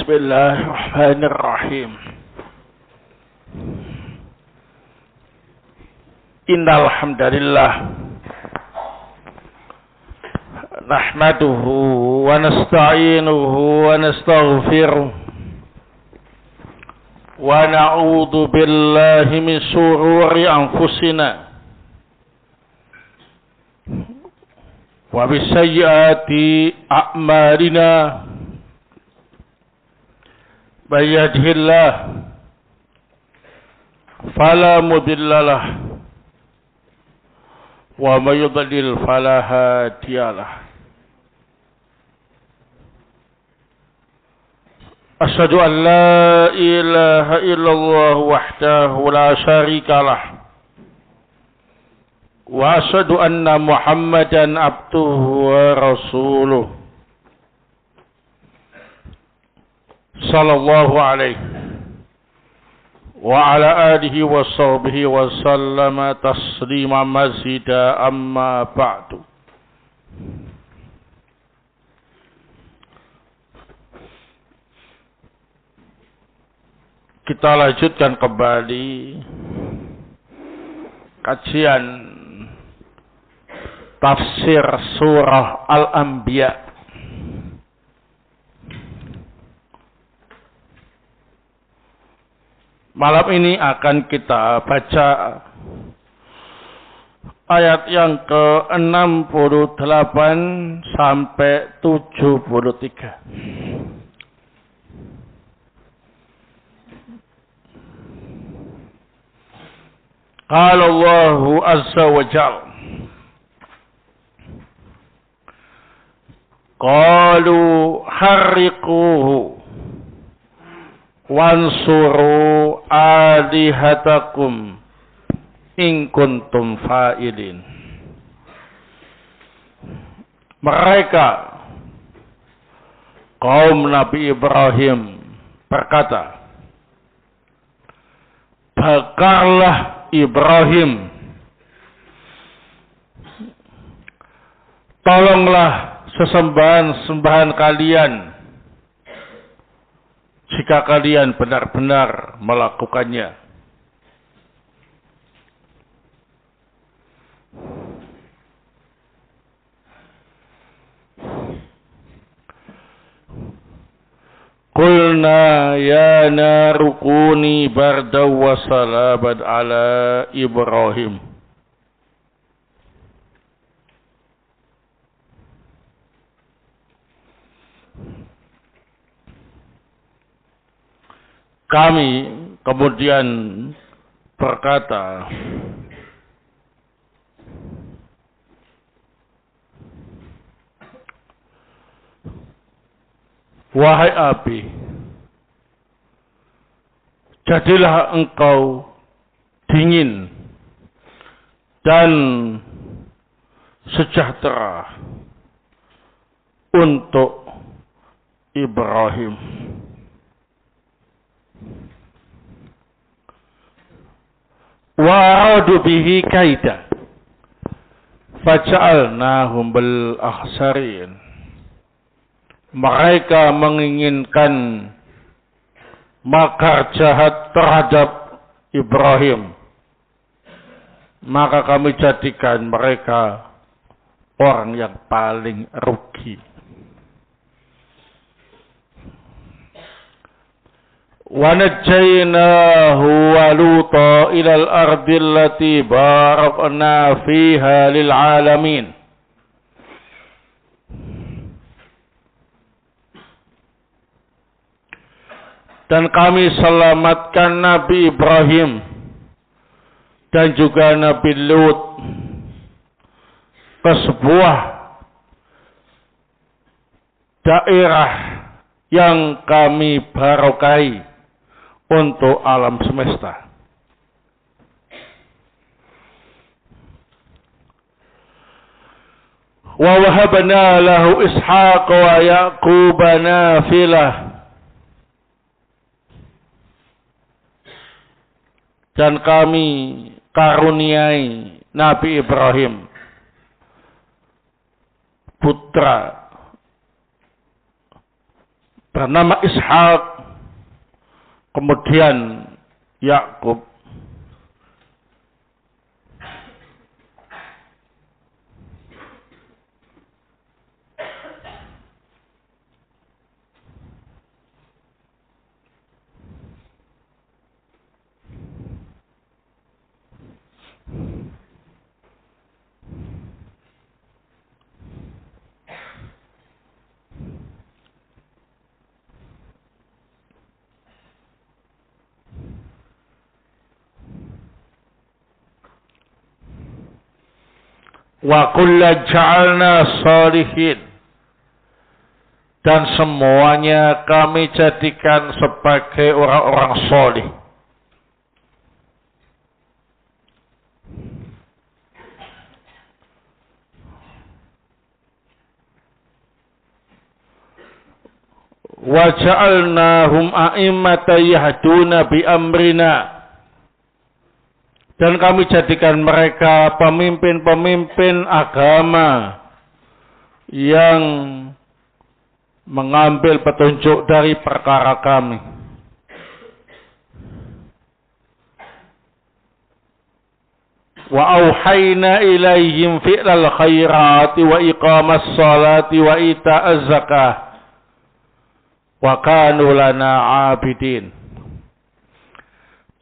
Bismillahirrahmanirrahim. Innal hamdalillah nahmaduhu wa nasta'inuhu wa nastaghfiruh wa na'udzu billahi min shururi anfusina wa min sayyiati a'malina. May yahdihillah fala mudilla lahu wa may yudlil fala hadiya lahu. Asyhadu an la ilaha illallah wahdahu la syarika lahu wa asyhadu anna Muhammadan abduhu wa rasuluh sallallahu alaihi wa ala alihi wa sahbihi wa sallama taslima mazida, amma ba'du. Kita lanjutkan kembali kajian tafsir surah Al-Anbiya. Malam ini akan kita baca ayat yang ke-68 sampai 73. Qala Allahu azza wa jalla, qalu harriquhu wansuru alihatakum in kuntum fa'ilin. Mereka kaum Nabi Ibrahim berkata, bakarlah Ibrahim, tolonglah sesembahan-sembahan kalian jika kalian benar-benar melakukannya. Qulna ya naru kuni bardaw wa salaman ala Ibrahim. Kami kemudian berkata, wahai api, jadilah engkau dingin dan sejahtera untuk Ibrahim. Wa aradu bihi kaida faja'alnahum bil akhsarin. Mereka menginginkan makar jahat terhadap Ibrahim, maka kami jadikan mereka orang yang paling rugi. Wa najjaynahu wa Luta ilal ardi allati barakna fiha lil alamin. Dan kami selamatkan Nabi Ibrahim dan juga Nabi Lut ke sebuah daerah yang kami barokai untuk alam semesta. Wa wahabna lahu Ishaq wa Yaqub nafilah. Dan kami karuniai Nabi Ibrahim putra bernama Ishak, kemudian Yakub. Wa kullan ja'alna shalihin, dan semuanya kami jadikan sebagai orang-orang saleh. Wa ja'alnahum a'immatan yahduna bi amrina, dan kami jadikan mereka pemimpin-pemimpin agama yang mengambil petunjuk dari perkara kami. Wa auhayna ilaihim fi'lal khairati wa iqamas salati wa ita'az zakah wa kanu lana abidin.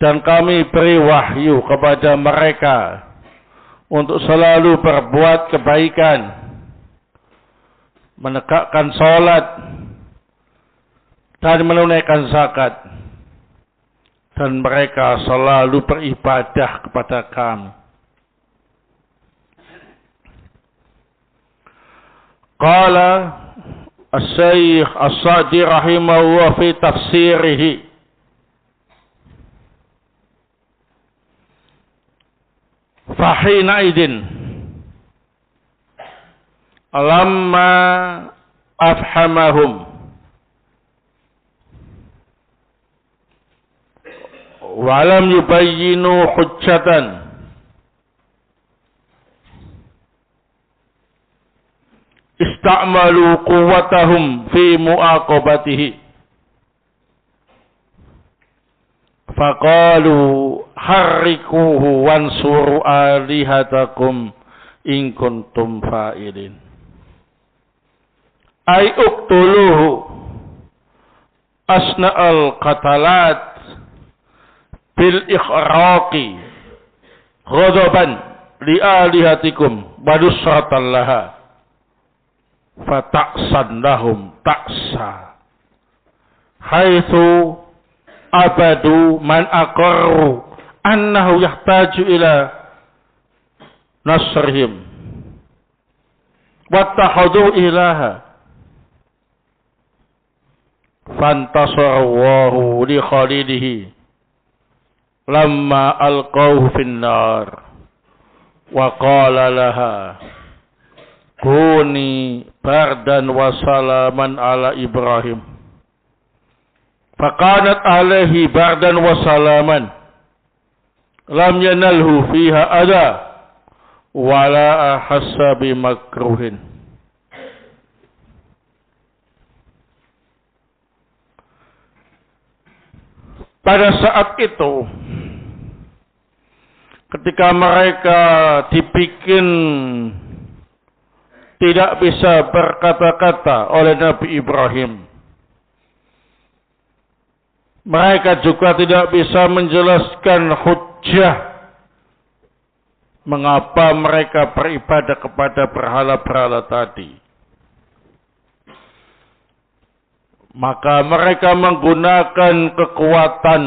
Dan kami beri wahyu kepada mereka untuk selalu berbuat kebaikan, menegakkan salat, dan menunaikan zakat. Dan mereka selalu beribadah kepada kami. Qala As-Syaikh As-Sa'di rahimahullah fi tafsirihi, fahina idin lamma afhamahum wa lam yubayyinu hujjatan ista'malu quwwatahum fi mu'aqabatihi faqalu harrikuhu wansuru alihatakum in kuntum fa'ilin. Ay uqtuluhu asna'al qatalat bil ikhraqi ghadaban li alihatikum wa nusratan laha fata'san lahum ta'sa haitsu abadu man aqarru annahu yahtaju ila nasrihim wattakhadhu ilaha fantasarallahu li khalidihi lamma alqawhu fin nar wa qala laha kuni bardan wa salaman ala Ibrahim faqanat alaihi bardan wa salaman lam yanalhu fiha adha wala ahassa bimakruhin. Pada saat itu ketika mereka dibikin tidak bisa berkata-kata oleh Nabi Ibrahim, mereka juga tidak bisa menjelaskan hujjah mengapa mereka beribadah kepada berhala-berhala tadi. Maka mereka menggunakan kekuatan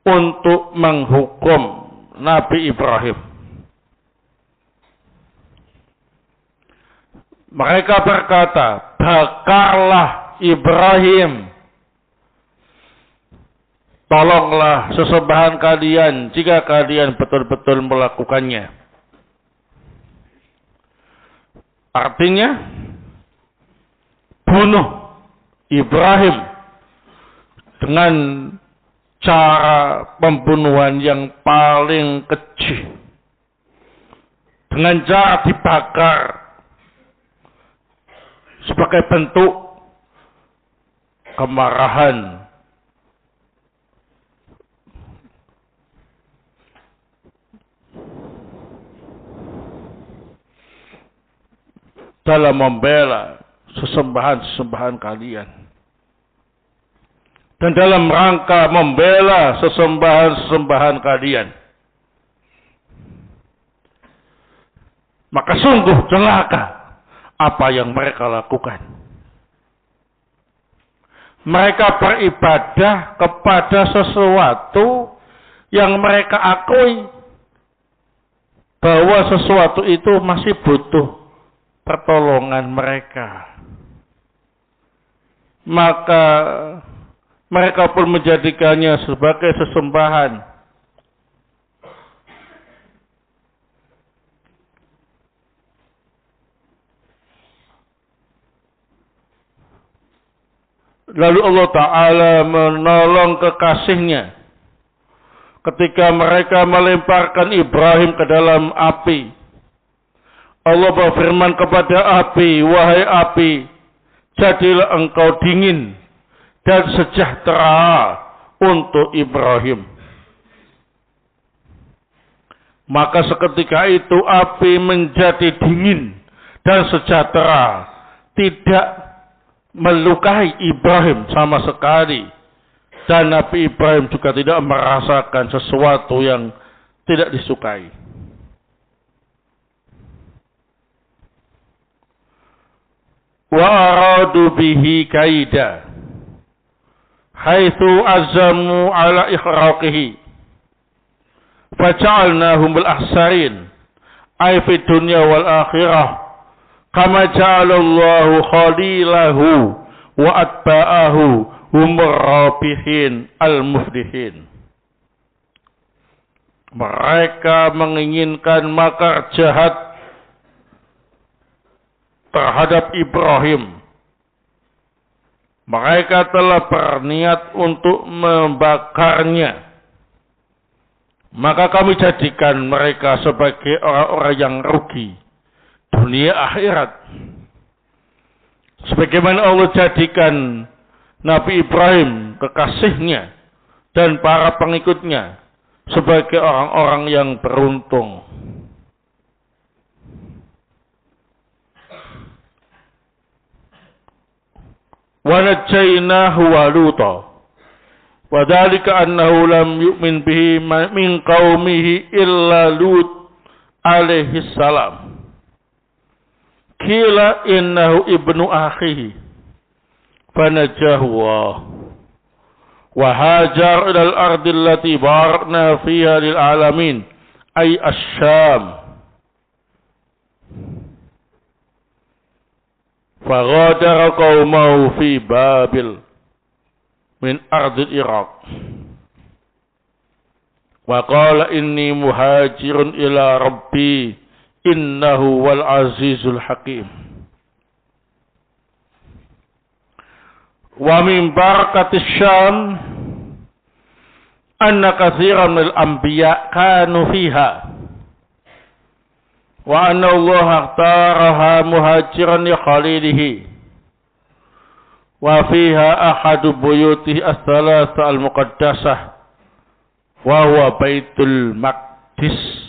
untuk menghukum Nabi Ibrahim. Mereka berkata, bakarlah Ibrahim. Tolonglah sesembahan kalian jika kalian betul-betul melakukannya. Artinya, bunuh Ibrahim dengan cara pembunuhan yang paling keji. Dengan cara dibakar sebagai bentuk kemarahan, dalam membela sesembahan-sesembahan kalian. Dan dalam rangka membela sesembahan-sesembahan kalian, maka sungguh celaka apa yang mereka lakukan. Mereka beribadah kepada sesuatu yang mereka akui bahwa sesuatu itu masih butuh pertolongan mereka. Maka mereka pun menjadikannya sebagai sesembahan. Lalu Allah Ta'ala menolong kekasihnya ketika mereka melemparkan Ibrahim ke dalam api. Allah berfirman kepada api, wahai api, jadilah engkau dingin dan sejahtera untuk Ibrahim. Maka seketika itu api menjadi dingin dan sejahtera, tidak melukai Ibrahim sama sekali. Dan Nabi Ibrahim juga tidak merasakan sesuatu yang tidak disukai. Wa aradu bihi kaida haitsu azamu ala ikhraqihi faja'alnahum bil ahsarin ay fid dunya wal akhirah kama ja'alallahu khalilahu wa atba'ahu humur rabihin al muflihin. Mereka menginginkan makar jahat terhadap Ibrahim. Mereka telah berniat untuk membakarnya. Maka kami jadikan mereka sebagai orang-orang yang rugi dunia akhirat. Sebagaimana Allah jadikan Nabi Ibrahim, kekasihnya, dan para pengikutnya sebagai orang-orang yang beruntung. Wa najjaynahu wa Luta wa dzalika annahu lam yu'min bihi min qaumihi illa Lut alaihi salam. Qila innahu ibnu akhihi fanajahu wa hajar ila al-ardi allati barakna fiha lil alamin ay asy-Syam. Faghadara qaumahu fi Babil min ardil Iraq. Wa qala inni muhajirun ila rabbi innahu wal azizul hakim. Wa min barakatis Syam anna katsiran minal anbiya kanu fiha. Wa anna Allah akhtaraha muhajiran li khalilihi. Wa fiha ahadu buyutihi as-salasa al-muqaddasah. Wa huwa Baitul Maqdis.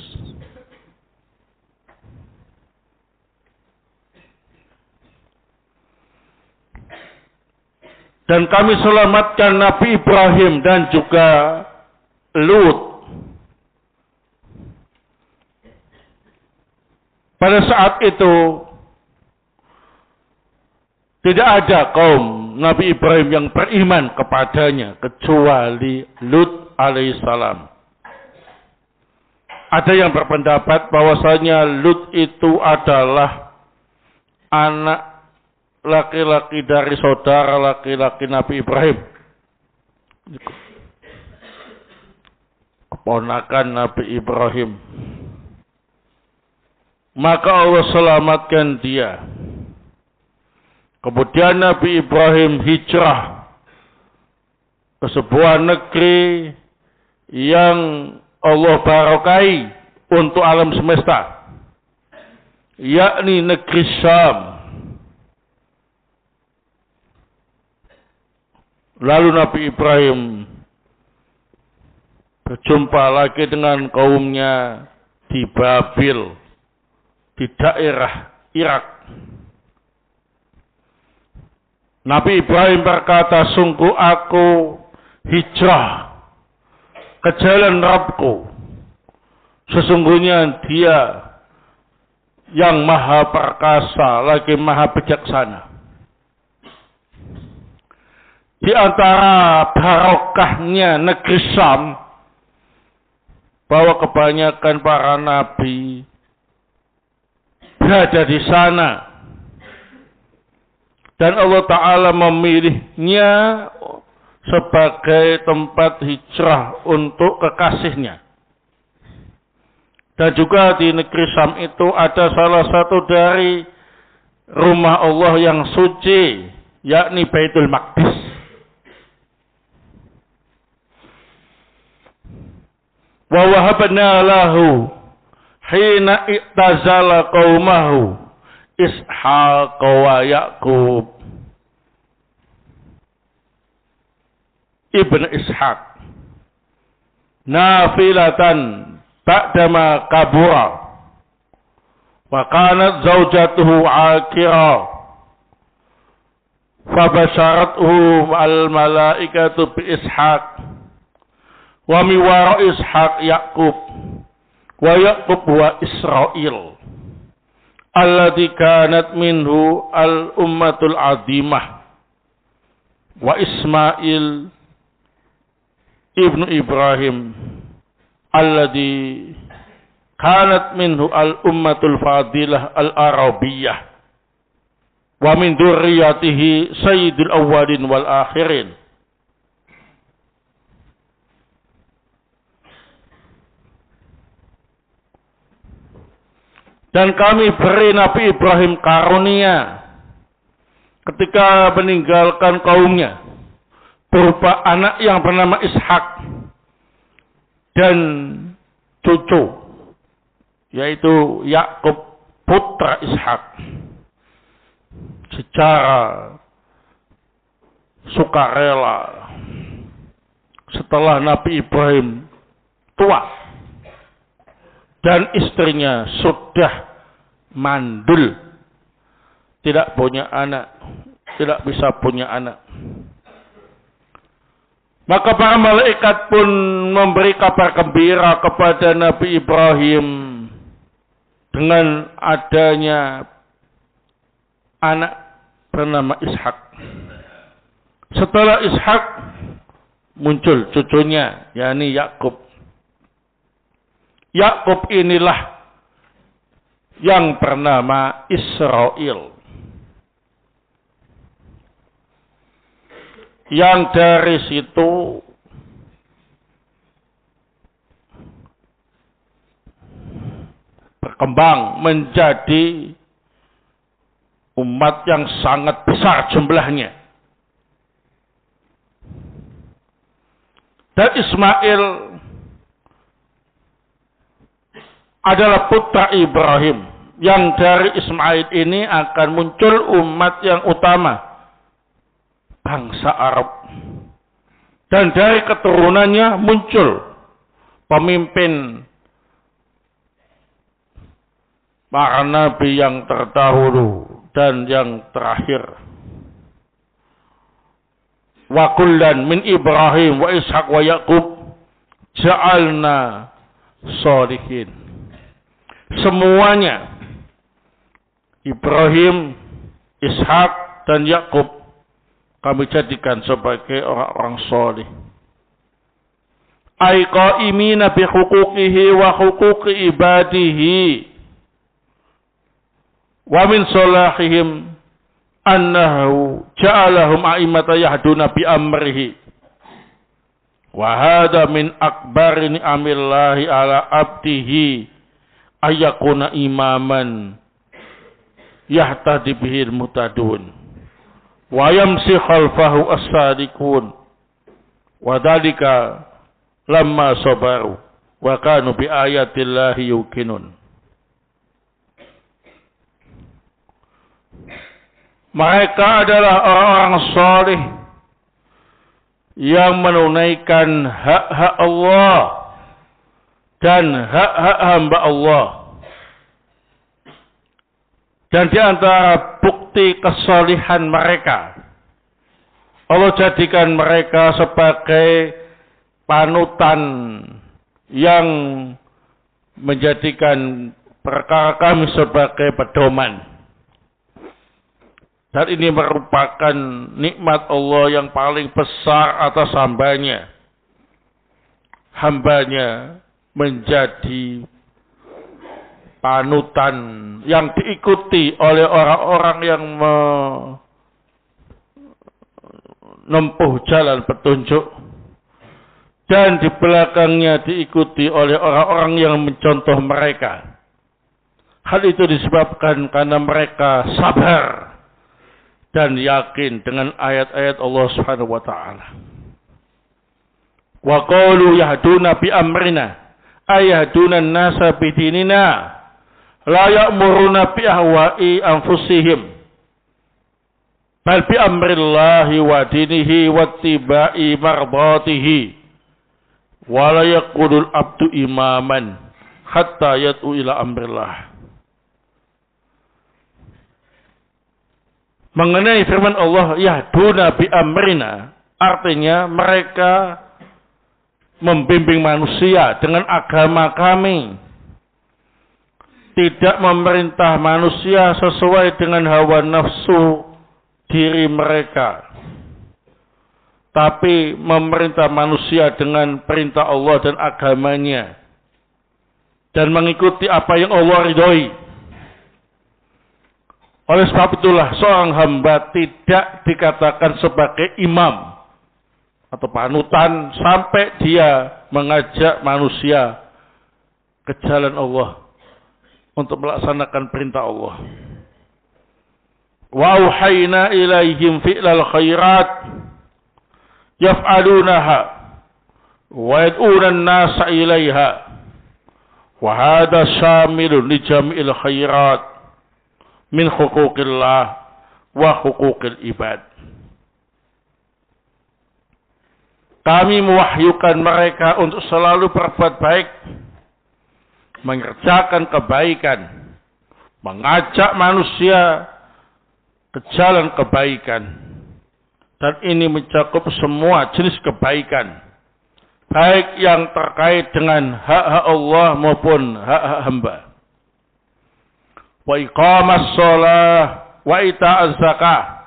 Dan kami selamatkan Nabi Ibrahim dan juga Lut. Pada saat itu tidak ada kaum Nabi Ibrahim yang beriman kepadanya kecuali Lut alaihissalam. Ada yang berpendapat bahwasanya Lut itu adalah anak laki-laki dari saudara laki-laki Nabi Ibrahim, keponakan Nabi Ibrahim. Maka Allah selamatkan dia. Kemudian Nabi Ibrahim hijrah ke sebuah negeri yang Allah barakahi untuk alam semesta, yakni negeri Syam. Lalu Nabi Ibrahim berjumpa lagi dengan kaumnya di Babil, di daerah Irak. Nabi Ibrahim berkata, sungguh aku hijrah ke jalan Rabbku. Sesungguhnya Dia yang maha perkasa lagi maha bijaksana. Di antara barokahnya negeri Syam, bahwa kebanyakan para nabi berada di sana. Dan Allah Ta'ala memilihnya sebagai tempat hijrah untuk kekasihnya. Dan juga di negeri Syam itu ada salah satu dari rumah Allah yang suci, yakni Baitul Maqdis. Wa wahabna lahu hina i'tazala qaumahu Ishaq wa Yaqub ibn Ishaq nafilatan ba'dama kabura wa kanat zawjatuhu akira fabasharathu al malaikatu bi Ishaq wa mi wara Ishaq Yaqub wa Yaqub wa Israil alladzi kanat minhu al ummatul azimah wa Ismail ibnu Ibrahim alladzi kanat minhu al ummatul fadilah al arabiyah wa min dzurriyyatihi sayyidul awwalin wal akhirin. Dan kami beri Nabi Ibrahim karunia ketika meninggalkan kaumnya berupa anak yang bernama Ishak dan cucu yaitu Yakub putra Ishak. Secara sukarela setelah Nabi Ibrahim tua dan istrinya sudah mandul, tidak punya anak, tidak bisa punya anak. Maka para malaikat pun memberi kabar gembira kepada Nabi Ibrahim dengan adanya anak bernama Ishak. Setelah Ishak muncul cucunya, yakni Yakub. Yakub inilah yang bernama Israil. Yang dari situ berkembang menjadi umat yang sangat besar jumlahnya. Dan Ismail adalah putra Ibrahim, yang dari Ismail ini akan muncul umat yang utama, bangsa Arab. Dan dari keturunannya muncul pemimpin para nabi yang terdahulu dan yang terakhir. Wa kullan min Ibrahim wa Ishaq wa Yaqub ja'alna sholihin. Semuanya Ibrahim, Ishak dan Yakub kami jadikan sebagai orang-orang soleh. Ay qaimina bi huquqihi wa huquqi ibadihi. Wa min salahihim annahu ja'alahum a'immatan yahduna bi amrihi. Wa hadha min akbari ni'amillahi ala abdihi ayakuna imaman yahtadi bihil mutadun wa yamsi khalfahu as-sadiqun wa dalika lamma sabaru wa kanu bi ayatillahi yuqinun. Mereka adalah orang-orang saleh yang menunaikan hak-hak Allah dan hak-hak hamba Allah. Dan di antara bukti kesalihan mereka, Allah jadikan mereka sebagai panutan yang menjadikan perkara kami sebagai pedoman. Dan ini merupakan nikmat Allah yang paling besar atas hambanya. Hambanya menjadi panutan yang diikuti oleh orang-orang yang menempuh jalan petunjuk, dan di belakangnya diikuti oleh orang-orang yang mencontoh mereka. Hal itu disebabkan karena mereka sabar dan yakin dengan ayat-ayat Allah Subhanahu wa taala. Wa qalu yahduna bi amrina ayahduna an-nasa bi dinina la ya'muruna bi ahwa'i anfusihim bal bi amrillahi wa dinihi wattiba'i mardatihi wa la yaqulul abdu imaman hatta yad'u ila amrillah. Mengenai firman Allah yahduna bi amrina, artinya mereka membimbing manusia dengan agama kami, tidak memerintah manusia sesuai dengan hawa nafsu diri mereka, tapi memerintah manusia dengan perintah Allah dan agamanya, dan mengikuti apa yang Allah ridhoi. Oleh sebab itulah seorang hamba tidak dikatakan sebagai imam atau panutan sampai dia mengajak manusia ke jalan Allah untuk melaksanakan perintah Allah. Wa auhayna ilaihim fi'lal khairat yaf'alunaha wa yad'una an-nasa ilaiha wa hadha syamilun li jami'il khairat min huquqillah wa huquqil ibad. Kami mewahyukan mereka untuk selalu berbuat baik, mengerjakan kebaikan, mengajak manusia ke jalan kebaikan. Dan ini mencakup semua jenis kebaikan, baik yang terkait dengan hak-hak Allah maupun hak-hak hamba. Wa iqamas shalah wa ita'az zakah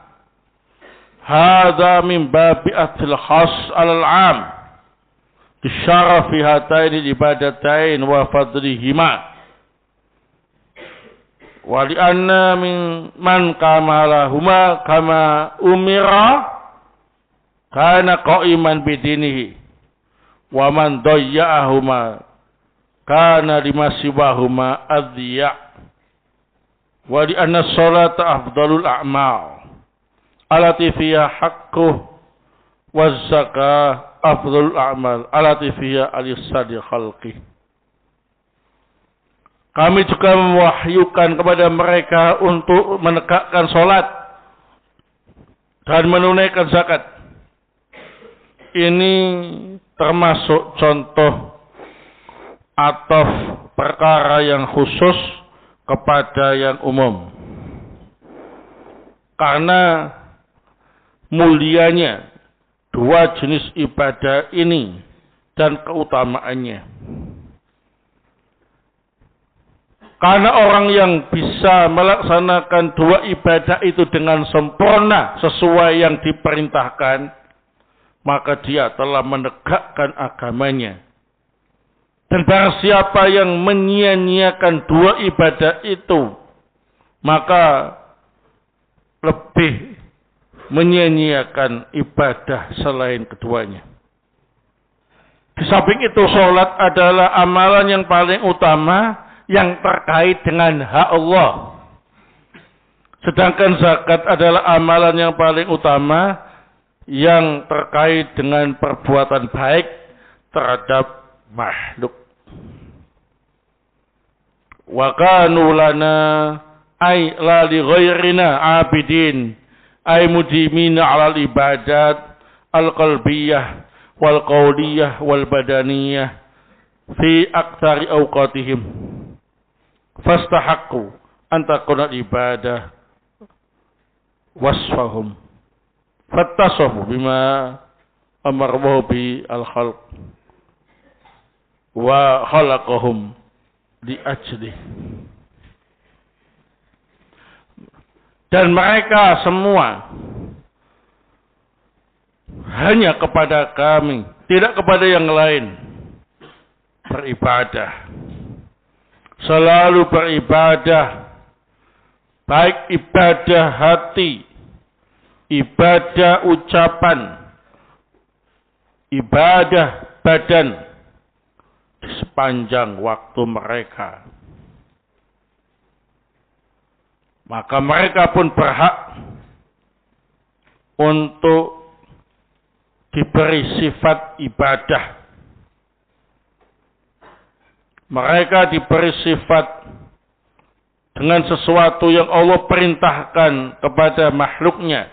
hadza min babi athil khas alal 'am bisyarafi hataini ibadatain wa fadlihima wa li anna min man kamalahuma kama umira kana qa'iman bidinihi wa man dayya'ahuma kana limasiwahuma adhiya' wa di anna sholata afdalul a'mal alati fiha haqquh wa zakah afdalul a'mal alati fiha alisadi khalqi. Kami juga mewahyukan kepada mereka untuk menegakkan sholat dan menunaikan zakat. Ini termasuk contoh atau perkara yang khusus kepada yang umum, karena mulianya dua jenis ibadah ini dan keutamaannya. Karena orang yang bisa melaksanakan dua ibadah itu dengan sempurna sesuai yang diperintahkan, maka dia telah menegakkan agamanya. Dan barang siapa yang menyia-nyiakan dua ibadah itu, maka lebih menyia-nyiakan ibadah selain keduanya. Di samping itu, sholat adalah amalan yang paling utama yang terkait dengan hak Allah. Sedangkan zakat adalah amalan yang paling utama yang terkait dengan perbuatan baik terhadap makhluk. Wa kanu lana ay la li ghairina abidin ay mudimina 'alal ibadat al-qalbiyah wal qawliyah wal badaniyah fi aktsari awqatihim fastahaqqu an takuna ibadah wasfahum fattasafu bima amarwahu bi al-khalq wa khalaqahum li ajli. Dan mereka semua hanya kepada kami, tidak kepada yang lain, beribadah. Selalu beribadah, baik ibadah hati, ibadah ucapan, ibadah badan, di sepanjang waktu mereka. Maka mereka pun berhak untuk diberi sifat ibadah. Mereka diberi sifat dengan sesuatu yang Allah perintahkan kepada makhluknya.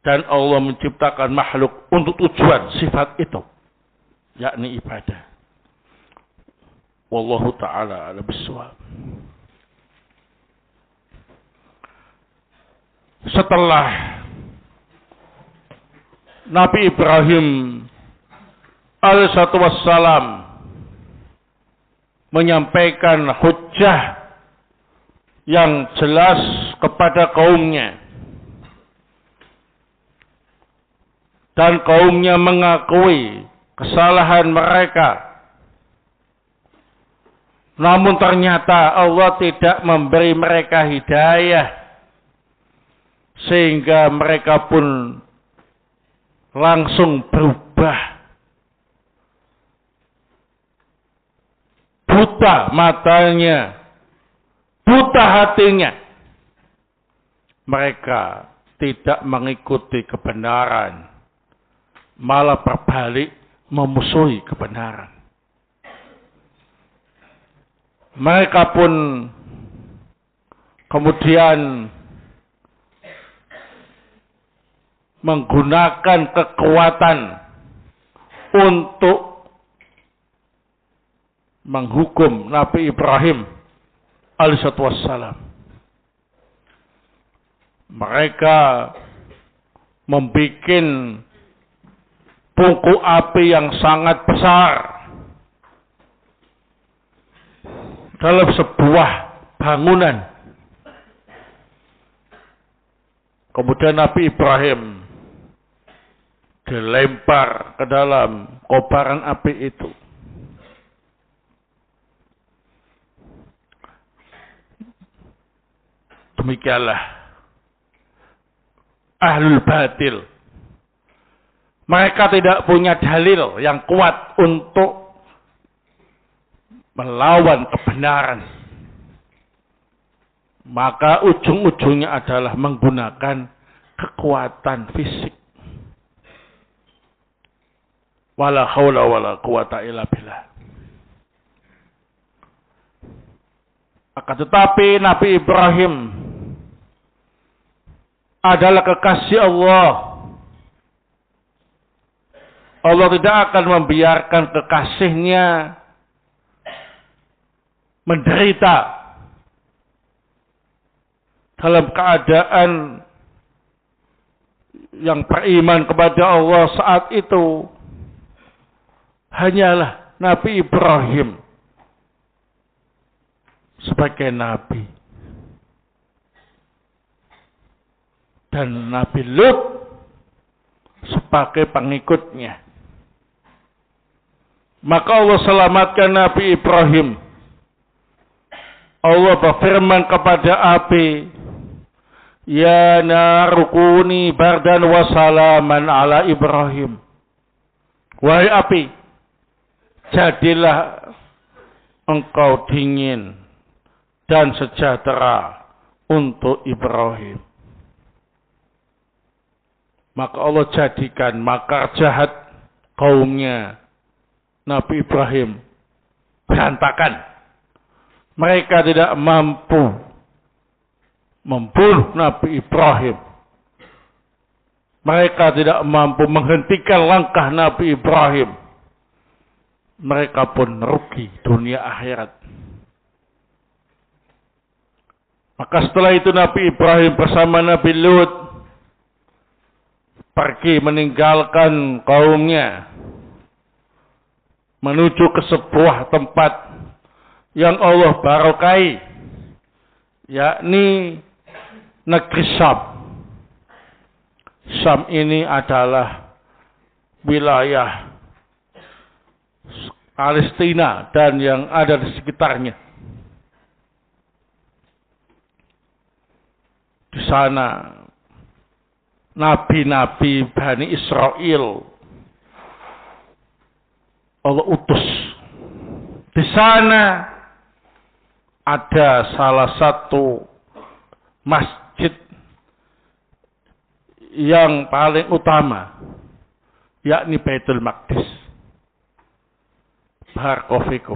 Dan Allah menciptakan makhluk untuk tujuan sifat itu, yakni ibadah. Wallahu ta'ala ala bisawab. Setelah Nabi Ibrahim alaihissalatu wassalam menyampaikan hujjah yang jelas kepada kaumnya, dan kaumnya mengakui kesalahan mereka, namun ternyata Allah tidak memberi mereka hidayah, sehingga mereka pun langsung berubah. Buta matanya, buta hatinya. Mereka tidak mengikuti kebenaran, malah berbalik memusuhi kebenaran. Mereka pun kemudian menggunakan kekuatan untuk menghukum Nabi Ibrahim alaihissalatu wassalam. Mereka membuat tungku api yang sangat besar dalam sebuah bangunan. Kemudian Nabi Ibrahim dilempar ke dalam kobaran api itu. Demikianlah ahlul batil. Mereka tidak punya dalil yang kuat untuk melawan kebenaran. Maka ujung-ujungnya adalah menggunakan kekuatan fisik. Wala haula wala quwata illa billah. Akan tetapi Nabi Ibrahim adalah kekasih Allah. Allah tidak akan membiarkan kekasihnya menderita dalam keadaan yang beriman kepada Allah saat itu. Hanyalah Nabi Ibrahim sebagai Nabi. Dan Nabi Lut sebagai pengikutnya. Maka Allah selamatkan Nabi Ibrahim. Allah berfirman kepada api, Ya narukuni bardan wa salaman ala Ibrahim. Wahai api, jadilah engkau dingin dan sejahtera untuk Ibrahim. Maka Allah jadikan makar jahat kaumnya Nabi Ibrahim berantakan. Mereka tidak mampu membunuh Nabi Ibrahim. Mereka tidak mampu menghentikan langkah Nabi Ibrahim. Mereka pun rugi dunia akhirat. Maka setelah itu Nabi Ibrahim bersama Nabi Lut pergi meninggalkan kaumnya menuju ke sebuah tempat yang Allah barokai, yakni negeri Syam. Syam ini adalah wilayah Palestina dan yang ada di sekitarnya. Di sana nabi-nabi Bani Israel Allah utus. Di sana ada salah satu masjid yang paling utama, yakni Baitul Maqdis. Barakofikum.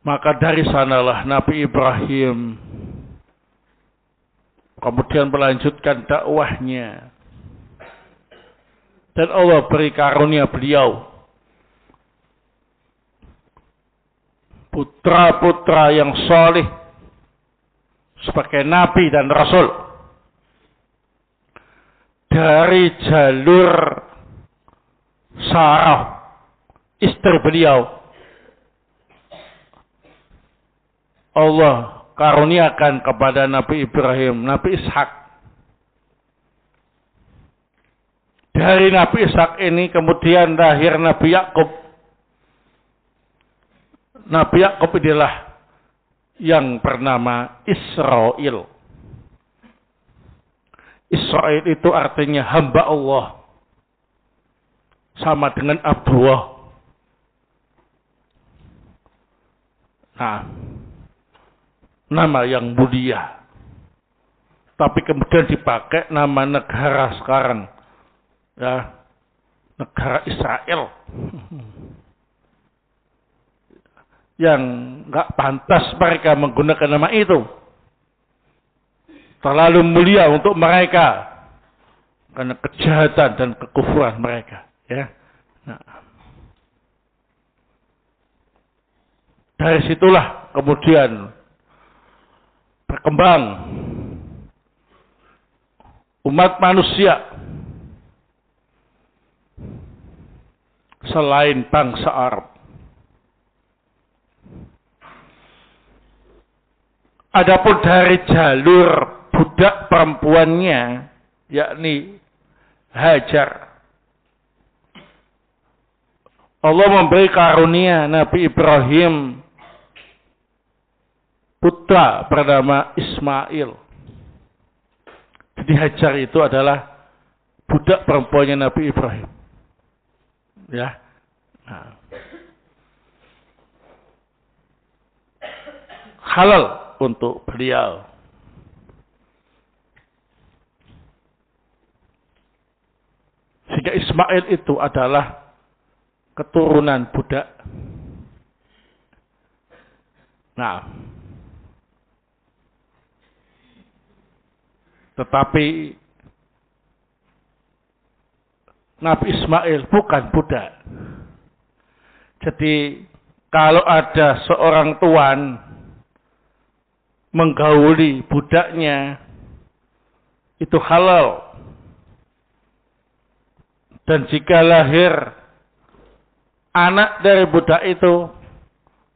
Maka dari sanalah Nabi Ibrahim kemudian melanjutkan dakwahnya. Dan Allah beri karunia beliau putra-putra yang soleh sebagai nabi dan rasul dari jalur Sarah, istri beliau. Allah karuniakan kepada Nabi Ibrahim, Nabi Ishak. Dari Nabi Ishak ini kemudian lahir Nabi Yakub. Nabi Yakub inilah yang bernama Israel. Israel itu artinya hamba Allah. Sama dengan Abdullah. Nah, nama yang mulia. Tapi kemudian dipakai nama negara sekarang. Ya, negara Israel. Yang nggak pantas mereka menggunakan nama itu. Terlalu mulia untuk mereka. Karena kejahatan dan kekufuran mereka. Ya. Nah. Dari situlah kemudian berkembang umat manusia selain bangsa Arab. Adapun dari jalur budak perempuannya, yakni Hajar, Allah memberi karunia Nabi Ibrahim putra bernama Ismail. Jadi Hajar itu adalah budak perempuannya Nabi Ibrahim. Ya. Nah. Halal untuk beliau. Sehingga Ismail itu adalah keturunan budak. Nah, tetapi Nabi Ismail bukan budak. Jadi kalau ada seorang tuan menggauli budaknya, itu halal. Dan jika lahir anak dari budak itu,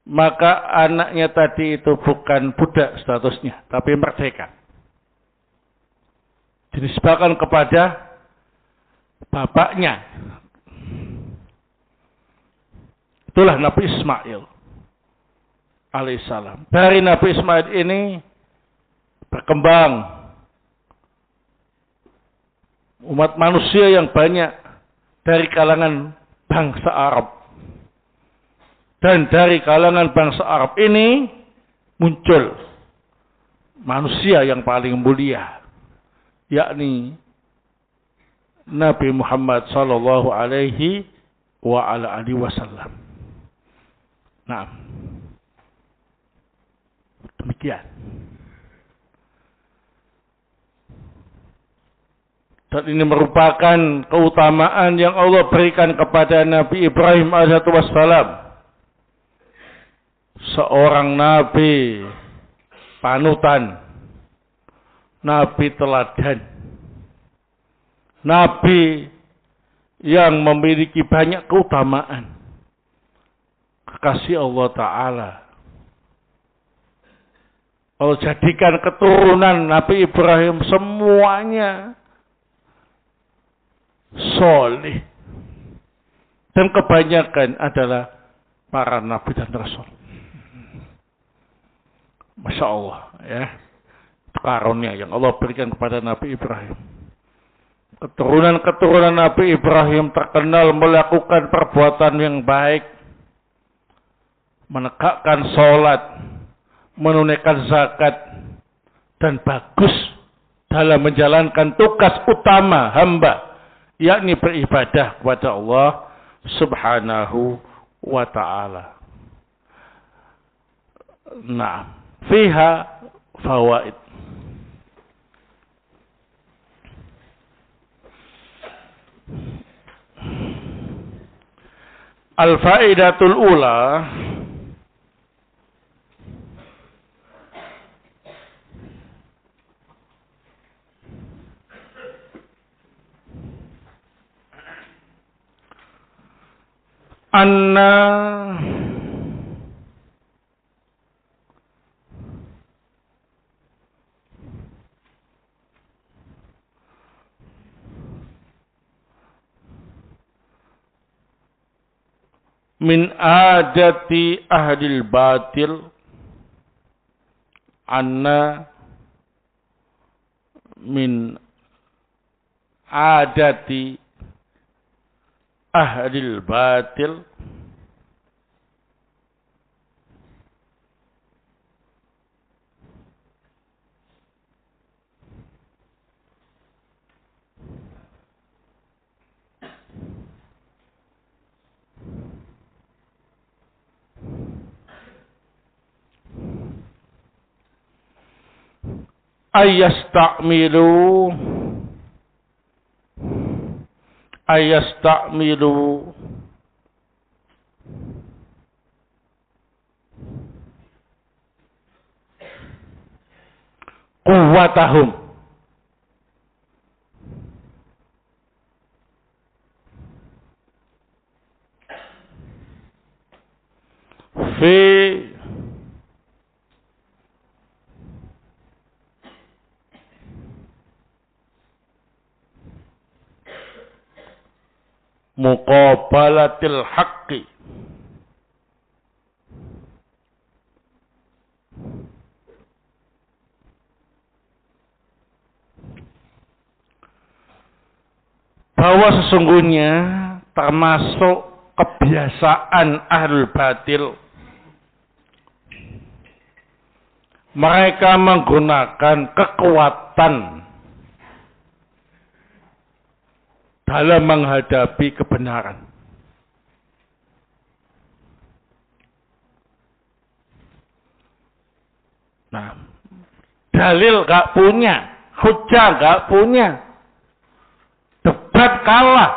maka anaknya tadi itu bukan budak statusnya, tapi merdeka. Dinisbahkan kepada bapaknya. Itulah Nabi Ismail alaihissalam. Dari Nabi Ismail ini berkembang umat manusia yang banyak dari kalangan bangsa Arab. Dan dari kalangan bangsa Arab ini muncul manusia yang paling mulia, yakni Nabi Muhammad sallallahu alaihi wa ala alihi wasallam. Nah, demikian. Dan ini merupakan keutamaan yang Allah berikan kepada Nabi Ibrahim alaihissalam. Seorang nabi panutan, nabi teladan, nabi yang memiliki banyak keutamaan. Kekasih Allah Ta'ala. Allah jadikan keturunan Nabi Ibrahim semuanya soleh. Dan kebanyakan adalah para nabi dan rasul. Masya Allah, ya. Karunia yang Allah berikan kepada Nabi Ibrahim. Keturunan-keturunan Nabi Ibrahim terkenal melakukan perbuatan yang baik. Menegakkan sholat, menunaikan zakat, dan bagus dalam menjalankan tugas utama hamba, yakni beribadah kepada Allah Subhanahu wa ta'ala. Nah, fiha fawaid. Al-faidatul ula, anna min adati ahlil batil anna min adati ahlil batil ayasta'milu quwwatahum fi muqabalatil haqqi bahwa sesungguhnya termasuk kebiasaan ahlul batil mereka menggunakan kekuatan dalam menghadapi kebenaran. Nah, dalil gak punya, hujah gak punya, debat kalah.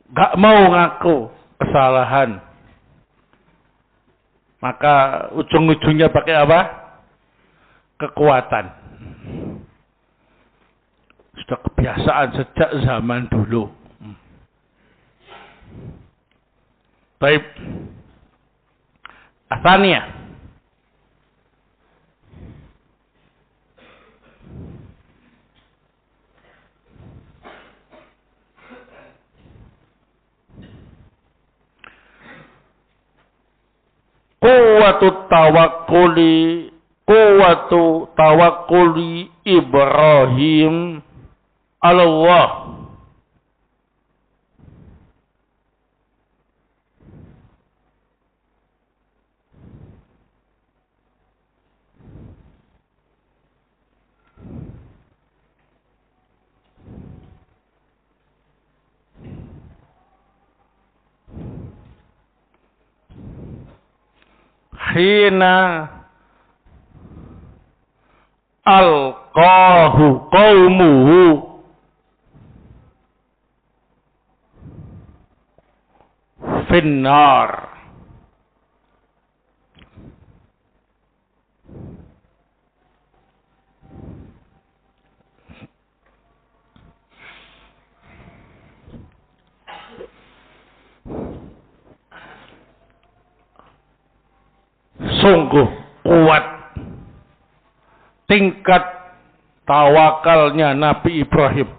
Gak mau ngaku kesalahan. Maka ujung-ujungnya pakai apa? Kekuatan. Sudah kebiasaan sejak zaman dulu. Baik. Asalnya. Quwwatu tawakkuli Ibrahim Allah. Hina alqahu qaumuhu finnar. Sungguh kuat tingkat tawakalnya Nabi Ibrahim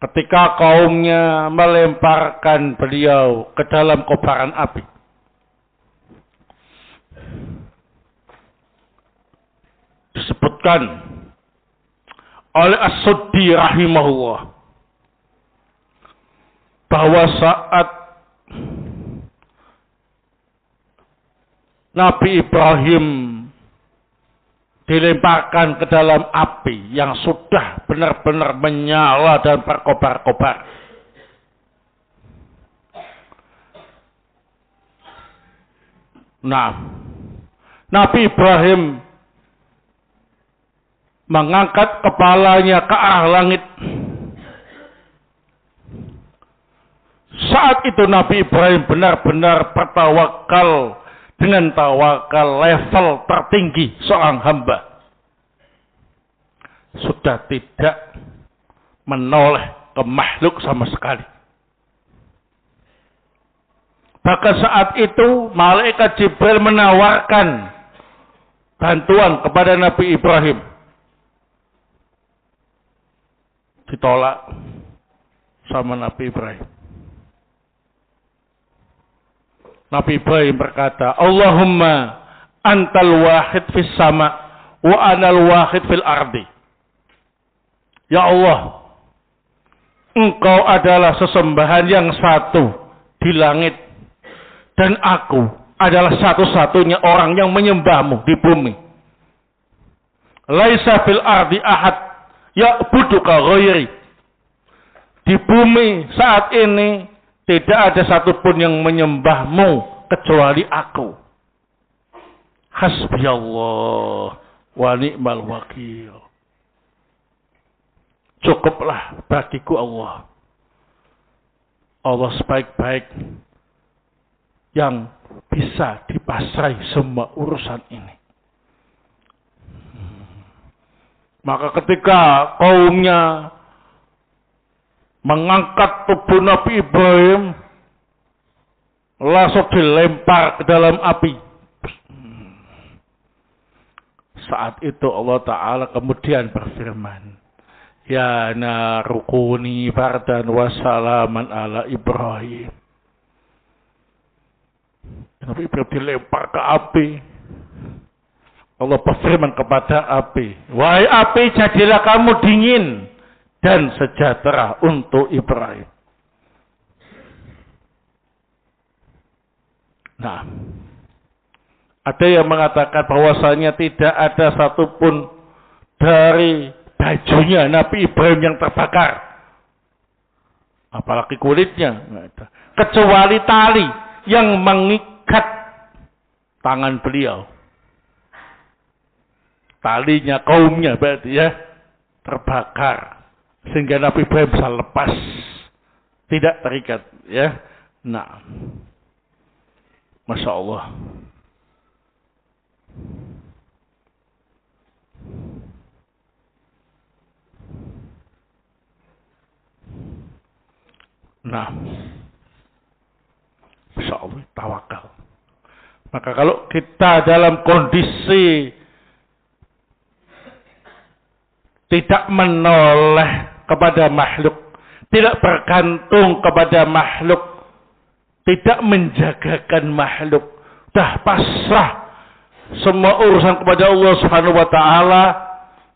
ketika kaumnya melemparkan beliau ke dalam kobaran api. Disebutkan oleh As-Suddi rahimahullah bahwa saat Nabi Ibrahim dilemparkan ke dalam api yang sudah benar-benar menyala dan berkobar-kobar. Nah, Nabi Ibrahim mengangkat kepalanya ke arah langit. Saat itu Nabi Ibrahim benar-benar bertawakal dengan tawakal level tertinggi seorang hamba. Sudah tidak menoleh ke makhluk sama sekali. Bahkan saat itu malaikat Jibril menawarkan bantuan kepada Nabi Ibrahim. Ditolak sama Nabi Ibrahim. Nabi Ibrahim berkata, Allahumma antal wahid fis sama wa anal wahid fil ardi. Ya Allah, Engkau adalah sesembahan yang satu di langit dan aku adalah satu-satunya orang yang menyembahmu di bumi. Laisa fil ardi ahad ya'buduka ghairi. Di bumi saat ini tidak ada satupun yang menyembahmu kecuali aku. Hasbiyallah wa ni'mal wakil. Cukuplah bagiku Allah. Allah sebaik-baik yang bisa dipasrai semua urusan ini. Maka ketika kaumnya mengangkat tubuh Nabi Ibrahim, langsung dilempar ke dalam api. Saat itu Allah Ta'ala kemudian berfirman, Ya narukuni bardan wa salaman ala Ibrahim. Nabi Ibrahim dilempar ke api. Allah berfirman kepada api, Wahai api, jadilah kamu dingin dan sejahtera untuk Ibrahim. Nah, ada yang mengatakan bahwasanya tidak ada satupun dari bajunya Nabi Ibrahim yang terbakar, apalagi kulitnya, kecuali tali yang mengikat tangan beliau. Talinya kaumnya berarti ya terbakar sehingga Nabi Ibrahim bisa lepas, tidak terikat ya. Nah, Masya Allah. Nah, Masya Allah, tawakal. Maka kalau kita dalam kondisi tidak menoleh kepada makhluk, tidak bergantung kepada makhluk, tidak menjagakan makhluk, dah pasrah semua urusan kepada Allah Subhanahu wa taala,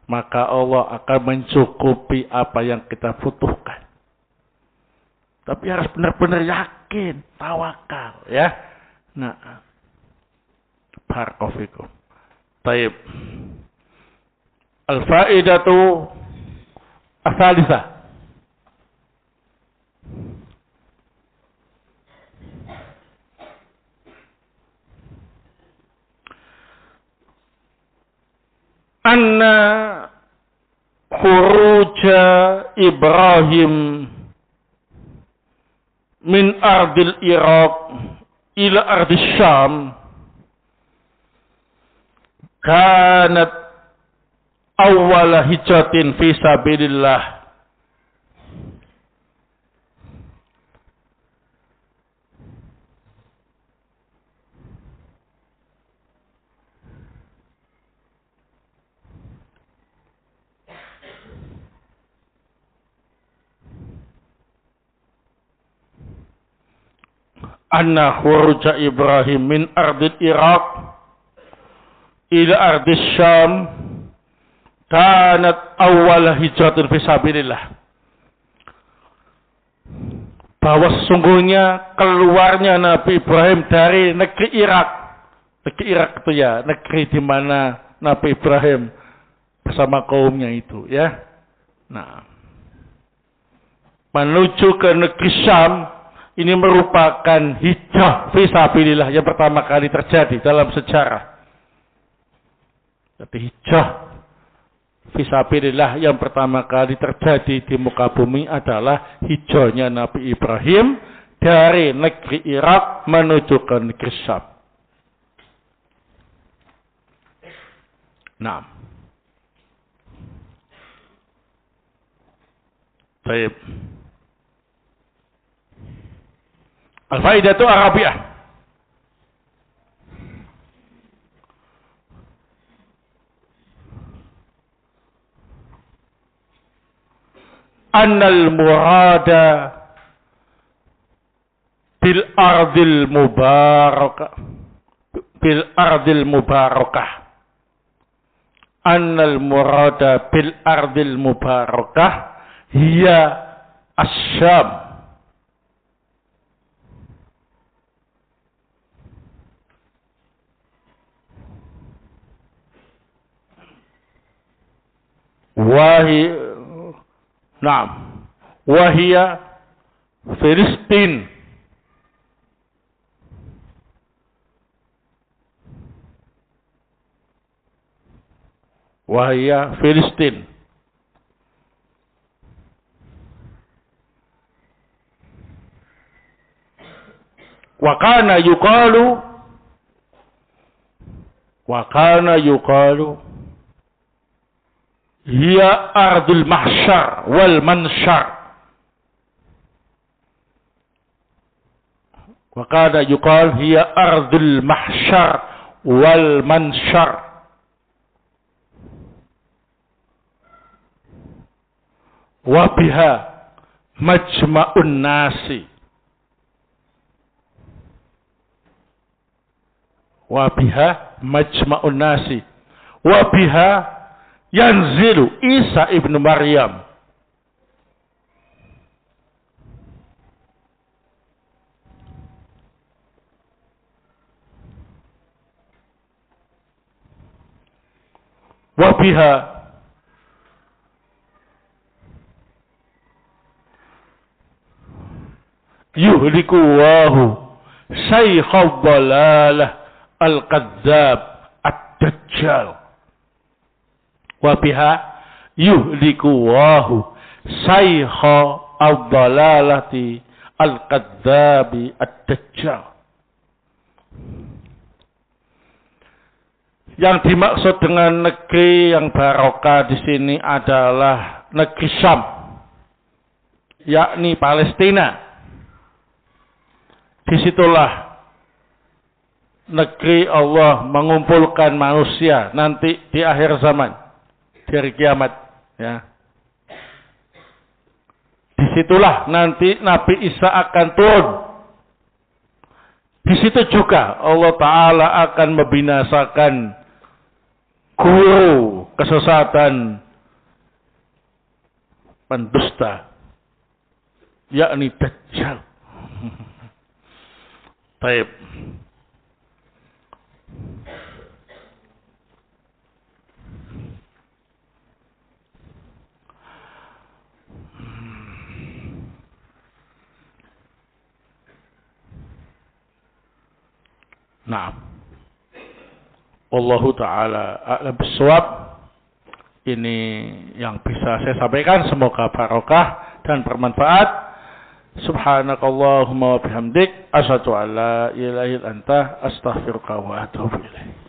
maka Allah akan mencukupi apa yang kita butuhkan. Tapi harus benar-benar yakin, tawakal ya. Nah, barakallahu fikum. Baik. Al-faidatu ats-tsalitsah. anna khuruja Ibrahim min ardil Iraq ila ardil Syam kanat awwala hijratin fi sabilillah. Anna khuruja Ibrahim min ardil Iraq ila ardil Syam kanat awal hijratin fisabilillah. Bahwa sesungguhnya keluarnya Nabi Ibrahim dari negeri Irak. Negeri Irak itu ya, negeri di mana Nabi Ibrahim bersama kaumnya itu ya. Nah, menuju ke negeri Syam ini merupakan hijrah fisabilillah yang pertama kali terjadi dalam sejarah. Jadi hijrah fisabilillah yang pertama kali terjadi di muka bumi adalah hijrahnya Nabi Ibrahim dari negeri Irak menuju ke negeri Syam. Nah, baik. Al-faidatu Arabiah. Annal murada bil ardil mubarakah annal murada bil ardil mubarakah hiya Asy-Syam. Wahia Filistin. Wahia Filistin. Wa kana yuqalu hiya ardul mahsyar wal mansyar. Wa kana yuqal hiya ardul mahsyar wal mansyar. Wa biha majma'un nasi. Wa biha majma'un nasi. Wa biha yanzilu Isa ibn Maryam. Wa biha yuhliku wahu syaikh dhalalah al-kadzdzab ad-dajjal. Wa biha yuhliku wahu syaikh ad-dhalalati al-kadzdzabi ad-dajjal. Yang dimaksud dengan negeri yang barokah di sini adalah negeri Syam, yakni Palestina. Disitulah negeri Allah mengumpulkan manusia nanti di akhir zaman, di hari kiamat. Ya. Disitulah nanti Nabi Isa akan turun. Di situ juga Allah Ta'ala akan membinasakan guru kesesatan pendusta, yakni Dajjal. Baik. Nah, Wallahu ta'ala a'lam bissawab. ini yang bisa saya sampaikan. Semoga barokah dan bermanfaat. Subhanakallahumma wa bihamdik asyhadu an la ilaha illa anta astaghfiruka wa atubu ilaik.